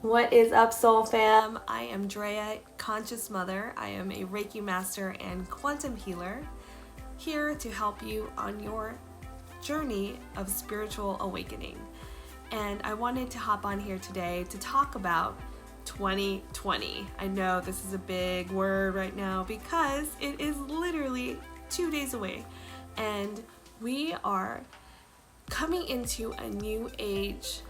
What is up, Soul Fam? I am Drea, Conscious Mother. I am a Reiki Master and Quantum Healer, here to help you on your journey of spiritual awakening. And I wanted to hop on here today to talk about 2020. I know this is a big word right now because it is literally 2 days away. And we are coming into a new age,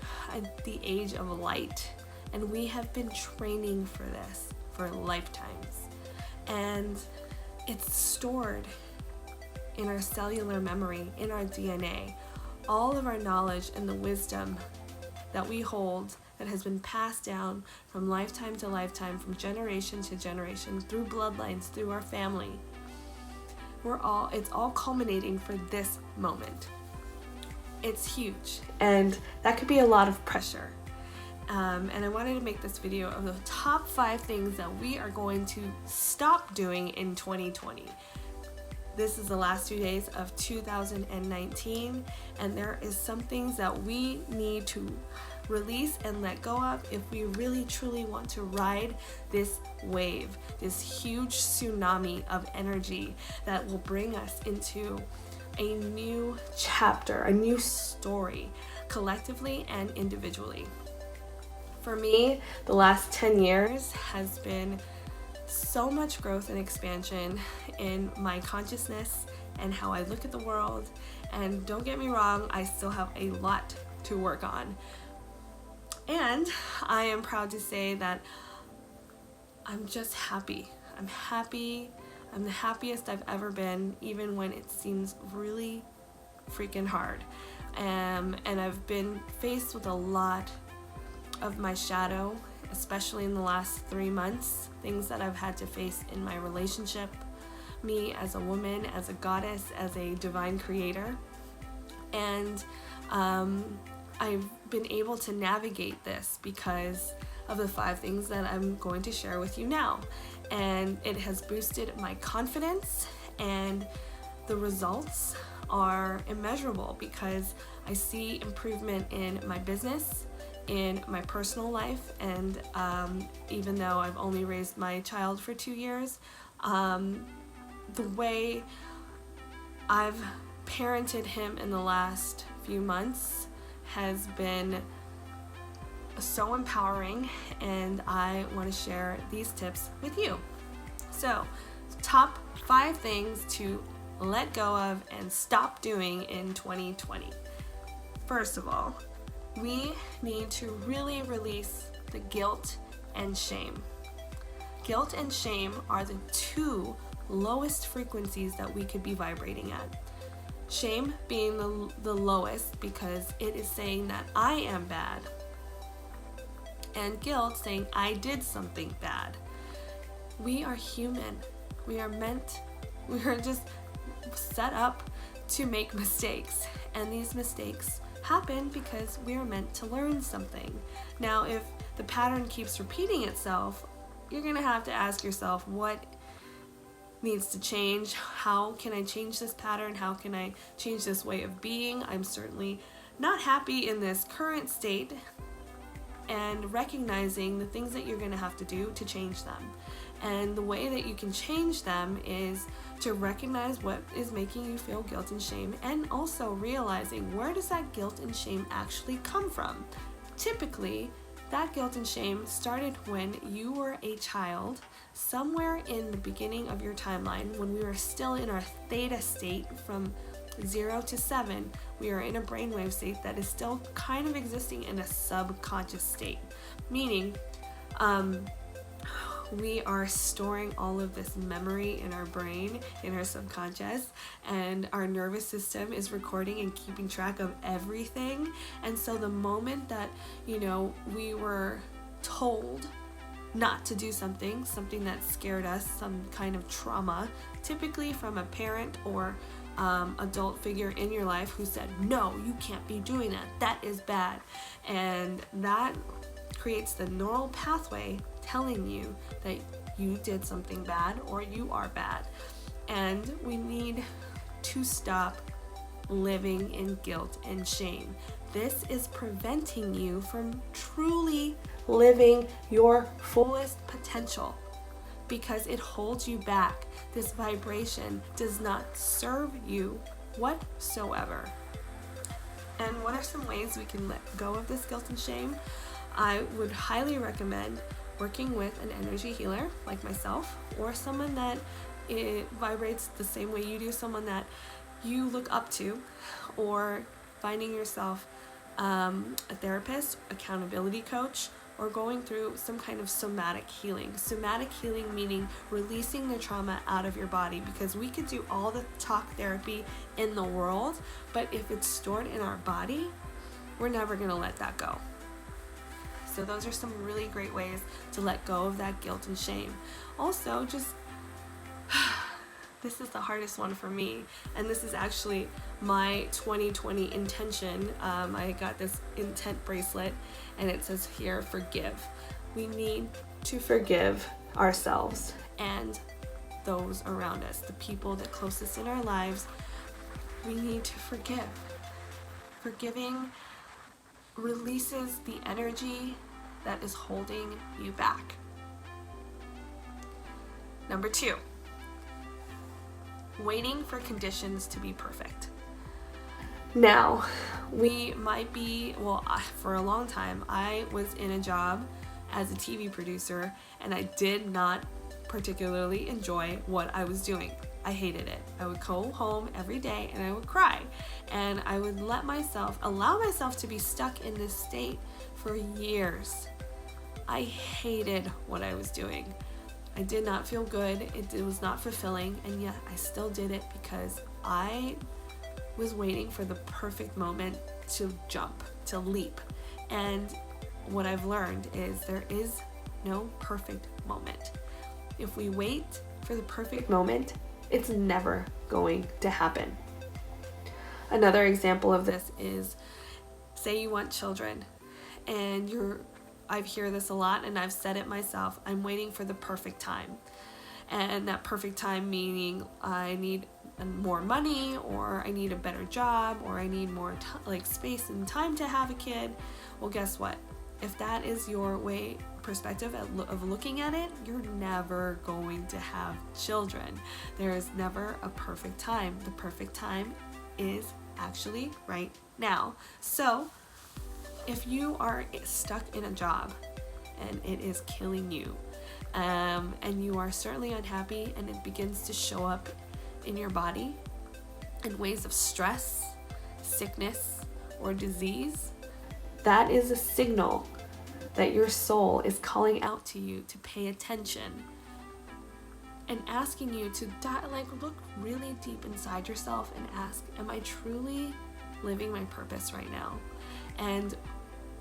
the age of light. And we have been training for this for lifetimes. And it's stored in our cellular memory, in our DNA. All of our knowledge and the wisdom that we hold that has been passed down from lifetime to lifetime, from generation to generation, through bloodlines, through our family. It's all culminating for this moment. It's huge, and that could be a lot of pressure. And I wanted to make this video of the top 5 things that we are going to stop doing in 2020. This is the last 2 days of 2019, and there is some things that we need to release and let go of if we really truly want to ride this wave, this huge tsunami of energy that will bring us into a new chapter, a new story, collectively and individually. For me, the last 10 years has been so much growth and expansion in my consciousness and how I look at the world. And don't get me wrong, I still have a lot to work on. And I am proud to say that I'm just happy. I'm happy. I'm the happiest I've ever been, even when it seems really freaking hard. And I've been faced with a lot of my shadow, especially in the last 3 months, things that I've had to face in my relationship, me as a woman, as a goddess, as a divine creator. And I've been able to navigate this because of the 5 things that I'm going to share with you now. And it has boosted my confidence, and the results are immeasurable because I see improvement in my business, in my personal life, and even though I've only raised my child for 2 years, the way I've parented him in the last few months has been so empowering, and I want to share these tips with you. So, top 5 things to let go of and stop doing in 2020. First of all, we need to really release the guilt and shame. Guilt and shame are the 2 lowest frequencies that we could be vibrating at. Shame being the lowest because it is saying that I am bad, and guilt saying I did something bad. We are human. We are just set up to make mistakes, and these mistakes happen because we are meant to learn something. Now, if the pattern keeps repeating itself, you're gonna have to ask yourself, what needs to change? How can I change this pattern? How can I change this way of being? I'm certainly not happy in this current state, and recognizing the things that you're gonna have to do to change them. And the way that you can change them is to recognize what is making you feel guilt and shame, and also realizing, where does that guilt and shame actually come from? Typically, that guilt and shame started when you were a child, somewhere in the beginning of your timeline, when we were still in our theta state from 0 to 7. We are in a brainwave state that is still kind of existing in a subconscious state, meaning we are storing all of this memory in our brain, in our subconscious, and our nervous system is recording and keeping track of everything. And so the moment that, we were told not to do something that scared us, some kind of trauma, typically from a parent or adult figure in your life who said, no, you can't be doing that is bad. And that creates the neural pathway telling you that you did something bad or you are bad. And we need to stop living in guilt and shame. This is preventing you from truly living your fullest potential because it holds you back. This vibration does not serve you whatsoever. And what are some ways we can let go of this guilt and shame? I would highly recommend working with an energy healer like myself, or someone that it vibrates the same way you do, someone that you look up to, or finding yourself a therapist, accountability coach, or going through some kind of somatic healing. Somatic healing meaning releasing the trauma out of your body, because we could do all the talk therapy in the world, but if it's stored in our body, we're never going to let that go. So those are some really great ways to let go of that guilt and shame. Also, just this is the hardest one for me, and this is actually my 2020 intention. I got this intent bracelet, and it says here, forgive. We need to forgive ourselves and those around us, the people that closest in our lives. We need to forgive. Forgiving releases the energy that is holding you back. Number 2, waiting for conditions to be perfect. Now, we might be, for a long time, I was in a job as a TV producer, and I did not particularly enjoy what I was doing. I hated it. I would go home every day and I would cry, and I would allow myself to be stuck in this state for years. I hated what I was doing. I did not feel good. It was not fulfilling, and yet I still did it because I was waiting for the perfect moment to jump, to leap. And what I've learned is there is no perfect moment. If we wait for the perfect moment, it's never going to happen. Another example of this is, say you want children, and I hear this a lot, and I've said it myself, I'm waiting for the perfect time. And that perfect time meaning I need more money, or I need a better job, or I need more space and time to have a kid. Well, guess what? If that is your perspective of looking at it, you're never going to have children. There is never a perfect time. The perfect time is actually right now. So if you are stuck in a job and it is killing you, and you are certainly unhappy, and it begins to show up in your body in ways of stress, sickness, or disease, that is a signal that your soul is calling out to you to pay attention and asking you to look really deep inside yourself and ask, am I truly living my purpose right now? And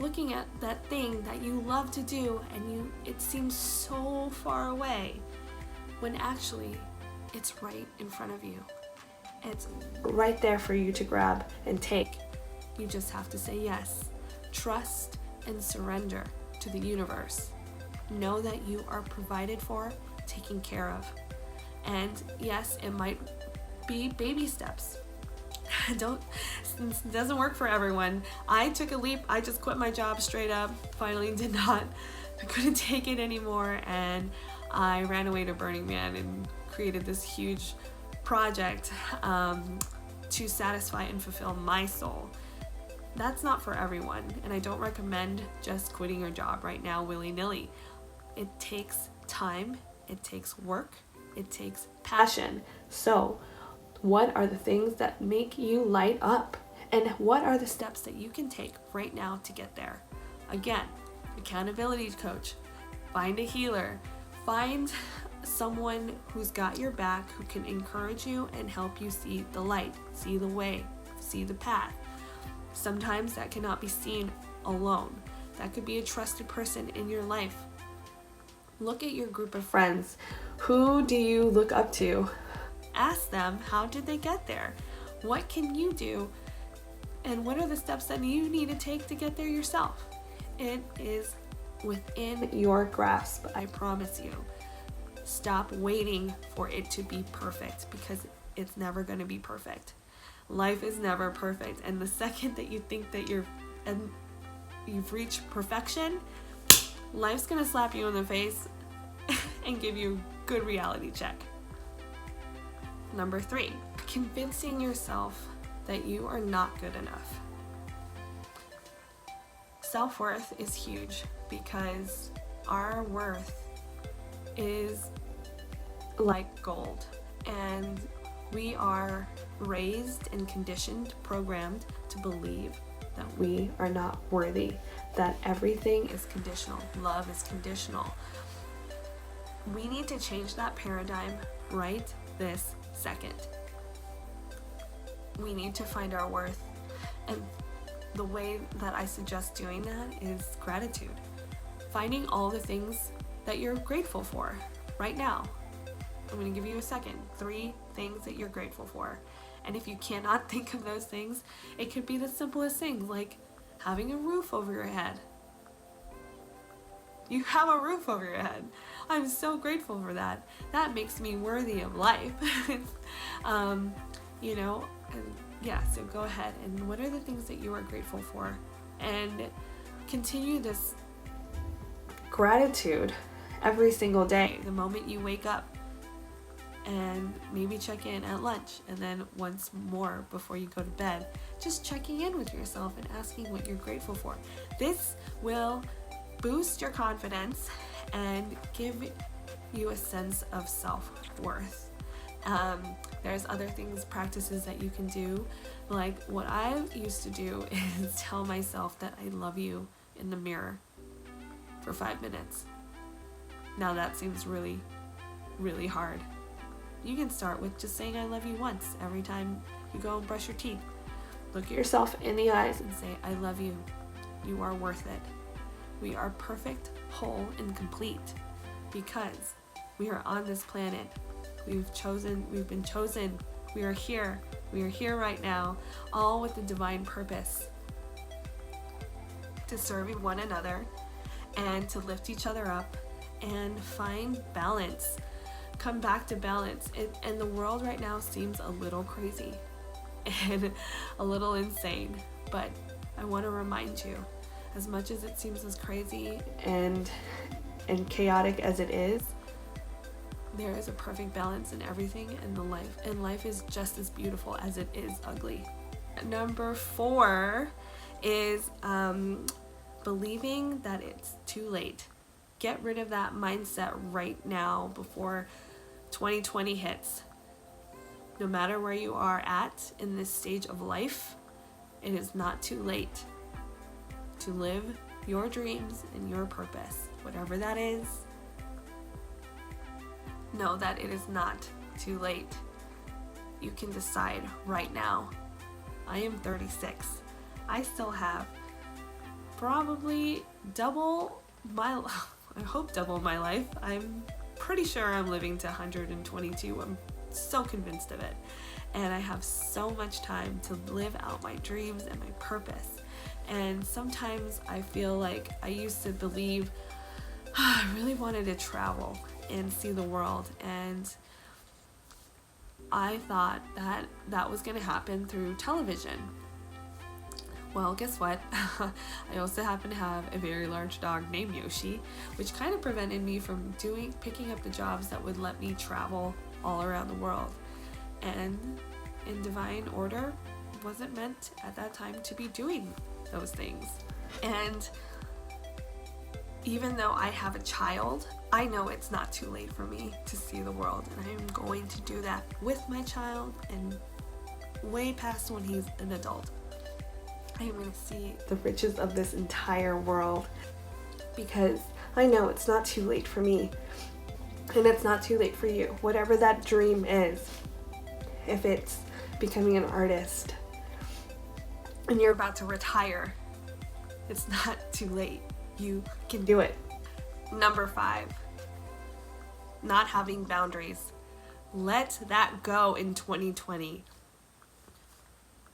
looking at that thing that you love to do, and it seems so far away, when actually it's right in front of you. It's right there for you to grab and take. You just have to say yes. Trust and surrender to the universe. Know that you are provided for, taken care of. And yes, it might be baby steps. It doesn't work for everyone. I took a leap. I just quit my job straight up. Finally I couldn't take it anymore, and I ran away to Burning Man and created this huge project to satisfy and fulfill my soul. That's not for everyone, and I don't recommend just quitting your job right now willy-nilly. It takes time, it takes work, it takes passion. So what are the things that make you light up? And what are the steps that you can take right now to get there? Again, accountability coach, find a healer, find someone who's got your back, who can encourage you and help you see the light, see the way, see the path. Sometimes that cannot be seen alone. That could be a trusted person in your life. Look at your group of friends. Who do you look up to? Ask them, how did they get there? What can you do? And what are the steps that you need to take to get there yourself? It is within your grasp, I promise you. Stop waiting for it to be perfect, because it's never going to be perfect. Life is never perfect, and the second that you think that you've reached perfection, life's gonna slap you in the face and give you a good reality check. Number 3, convincing yourself that you are not good enough. Self-worth is huge because our worth is like gold, and we are raised and conditioned, programmed to believe that we are not worthy, that everything is conditional, love is conditional. We need to change that paradigm right this second. We need to find our worth, and the way that I suggest doing that is gratitude. Finding all the things that you're grateful for right now. I'm going to give you a second. 3 things that you're grateful for. And if you cannot think of those things, it could be the simplest things like having a roof over your head. You have a roof over your head. I'm so grateful for that. That makes me worthy of life. You know, and yeah, so go ahead. And what are the things that you are grateful for? And continue this gratitude every single day, the moment you wake up. And maybe check in at lunch, and then once more before you go to bed, just checking in with yourself and asking what you're grateful for. This will boost your confidence and give you a sense of self-worth. There's other things, practices that you can do. Like what I used to do is tell myself that I love you in the mirror for 5 minutes. Now that seems really, really hard. You can start with just saying I love you once every time you go and brush your teeth. Look at yourself in the eyes and say, I love you. You are worth it. We are perfect, whole, and complete because we are on this planet. We've been chosen. We are here. We are here right now, all with the divine purpose to serve one another and to lift each other up and find balance. Come back to balance. And the world right now seems a little crazy and a little insane, but I want to remind you, as much as it seems as crazy and chaotic as it is, there is a perfect balance in everything in the life, and life is just as beautiful as it is ugly. Number 4 is believing that it's too late. Get rid of that mindset right now before 2020 hits. No matter where you are at in this stage of life, it is not too late to live your dreams and your purpose. Whatever that is, know that it is not too late. You can decide right now. I am 36. I still have probably double my life. I'm pretty sure I'm living to 122. I'm so convinced of it. And I have so much time to live out my dreams and my purpose. And sometimes I feel like I used to believe I really wanted to travel and see the world. And I thought that that was going to happen through television. Well, guess what? I also happen to have a very large dog named Yoshi, which kind of prevented me from picking up the jobs that would let me travel all around the world. And in divine order, wasn't meant at that time to be doing those things. And even though I have a child, I know it's not too late for me to see the world, and I am going to do that with my child and way past when he's an adult. I am going to see the riches of this entire world because I know it's not too late for me, and it's not too late for you. Whatever that dream is, if it's becoming an artist and you're about to retire, it's not too late. You can do it. Number 5, not having boundaries. Let that go in 2020.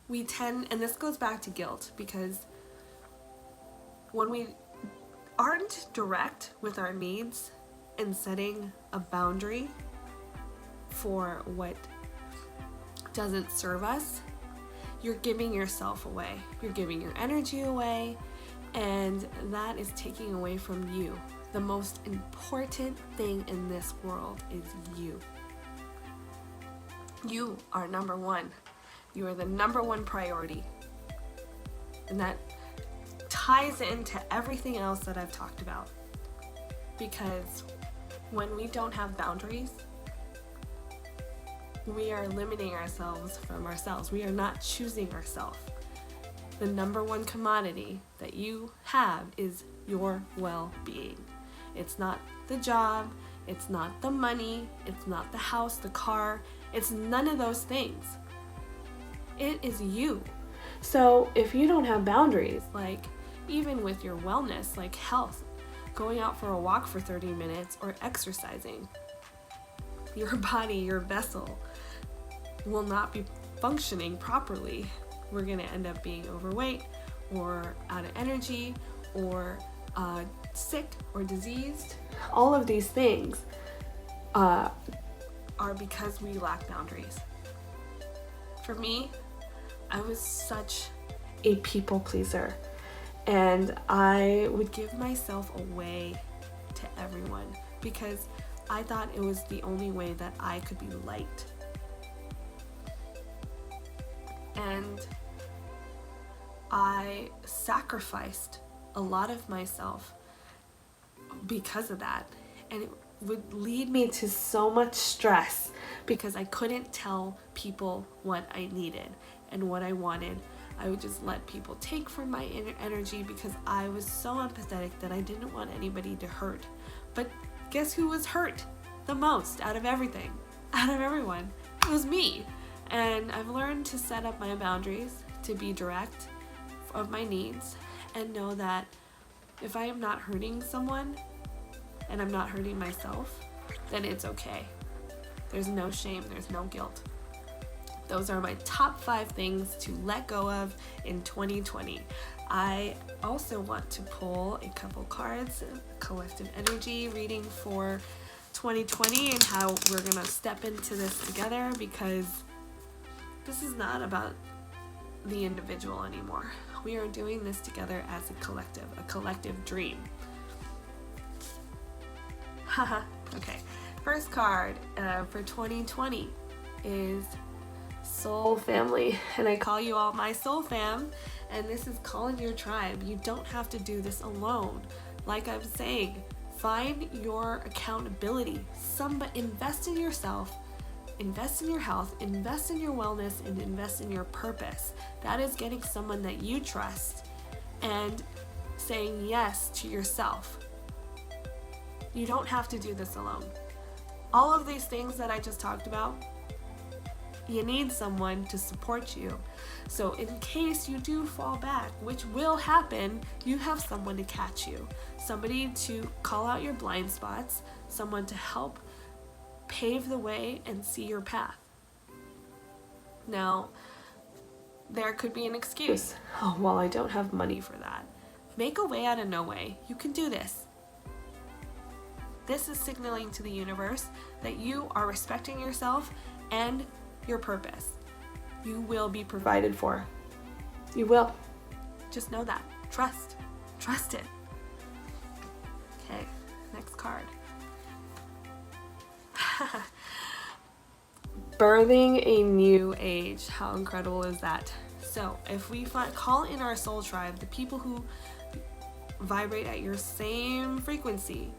And this goes back to guilt, because when we aren't direct with our needs and setting a boundary for what doesn't serve us, you're giving yourself away. You're giving your energy away, and that is taking away from you. The most important thing in this world is you. You are number one. You are the number one priority. And that ties into everything else that I've talked about. Because when we don't have boundaries, we are limiting ourselves from ourselves. We are not choosing ourselves. The number one commodity that you have is your well-being. It's not the job, it's not the money, it's not the house, the car, it's none of those things. It is you. So if you don't have boundaries, like even with your wellness, like health, going out for a walk for 30 minutes or exercising, your body, your vessel will not be functioning properly. We're going to end up being overweight or out of energy or sick or diseased. All of these things are because we lack boundaries. For me, I was such a people pleaser, and I would give myself away to everyone because I thought it was the only way that I could be liked. And I sacrificed a lot of myself because of that. And it would lead me to so much stress because I couldn't tell people what I needed and what I wanted. I would just let people take from my energy because I was so empathetic that I didn't want anybody to hurt. But guess who was hurt the most out of everything? Out of everyone? It was me. And I've learned to set up my boundaries, to be direct of my needs, and know that if I am not hurting someone and I'm not hurting myself, then it's okay. There's no shame, there's no guilt. Those are my top 5 things to let go of in 2020. I also want to pull a couple cards, collective energy reading for 2020 and how we're going to step into this together, because this is not about the individual anymore. We are doing this together as a collective dream. Haha. Okay. First card for 2020 is Soul Family, and I call you all my Soul Fam, and this is calling your tribe. You don't have to do this alone. Like I'm saying, find your accountability. Invest in yourself. Invest in your health, invest in your wellness, and invest in your purpose. That is getting someone that you trust and saying yes to yourself. You don't have to do this alone. All of these things that I just talked about, you need someone to support you. So in case you do fall back, which will happen, you have someone to catch you. Somebody to call out your blind spots, someone to help pave the way and see your path. Now, there could be an excuse. Oh, well, I don't have money for that. Make a way out of no way. You can do this. This is signaling to the universe that you are respecting yourself and your purpose. You will be provided for. You will. Just know that. Trust it. Okay, next card. Birthing a new age. How incredible is that? So if we call in our soul tribe, the people who vibrate at your same frequency,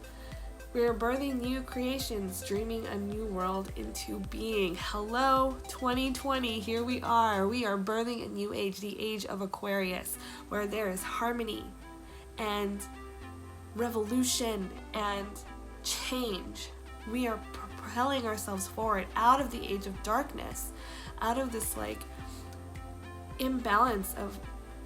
we are birthing new creations, dreaming a new world into being. Hello 2020, here we are. We are birthing a new age, the age of Aquarius, where there is harmony and revolution and change. We are propelling ourselves forward out of the age of darkness, out of this imbalance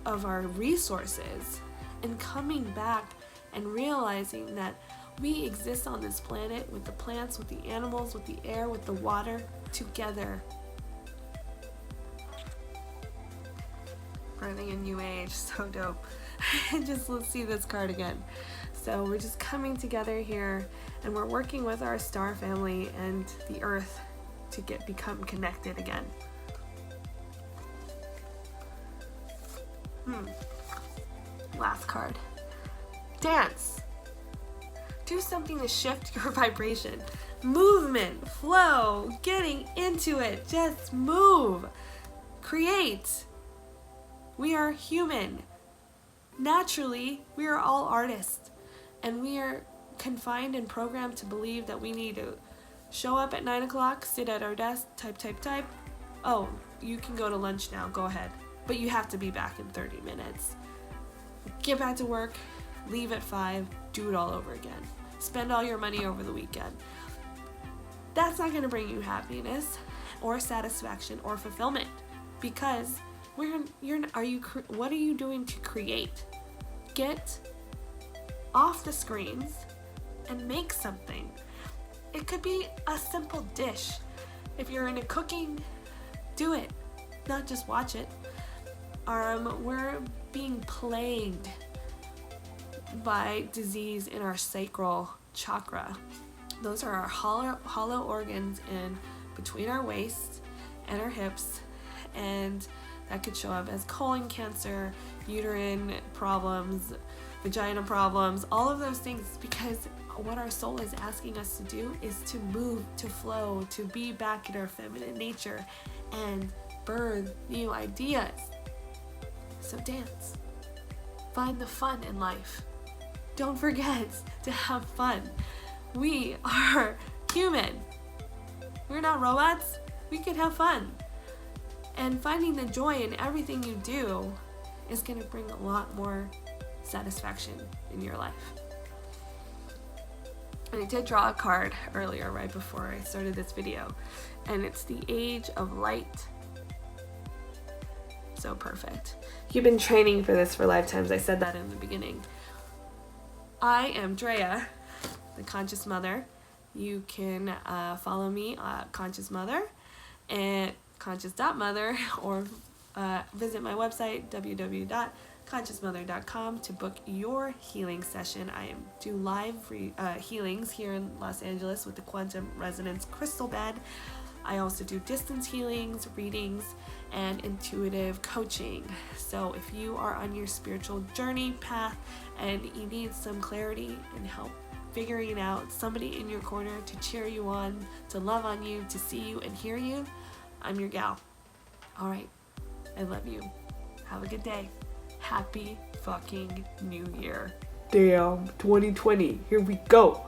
of our resources, and coming back and realizing that we exist on this planet with the plants, with the animals, with the air, with the water, together. Birthing a new age, so dope. Let's see this card again. So we're just coming together here, and we're working with our star family and the earth to become connected again. Last card. Dance. Do something to shift your vibration. Movement, flow, getting into it. Just move. Create. We are human. Naturally, we are all artists. And we are confined and programmed to believe that we need to show up at 9 o'clock, sit at our desk, type. Oh, you can go to lunch now, go ahead. But you have to be back in 30 minutes. Get back to work, leave at 5, do it all over again. Spend all your money over the weekend. That's not going to bring you happiness or satisfaction or fulfillment, because what are you doing to create? Get off the screens and make something. It could be a simple dish. If you're into cooking, do it, not just watch it. We're being plagued by disease in our sacral chakra. Those are our hollow organs in between our waist and our hips, and that could show up as colon cancer, uterine problems, vagina problems, all of those things, because what our soul is asking us to do is to move, to flow, to be back in our feminine nature and birth new ideas. So dance. Find the fun in life. Don't forget to have fun. We are human. We're not robots. We can have fun. And finding the joy in everything you do is going to bring a lot more satisfaction in your life. And I did draw a card earlier, right before I started this video, and it's the Age of Light. So perfect. You've been training for this for lifetimes. I said that in the beginning. I am Drea, the Conscious Mother. You can follow me at Conscious Mother and conscious.mother, or visit my website www.consciousmother.com to book your healing session. I do live healings here in Los Angeles with the Quantum Resonance Crystal Bed. I also do distance healings, readings, and intuitive coaching. So if you are on your spiritual journey path and you need some clarity and help figuring out somebody in your corner to cheer you on, to love on you, to see you and hear you, I'm your gal. All right. I love you. Have a good day. Happy fucking New Year. Damn, 2020. Here we go.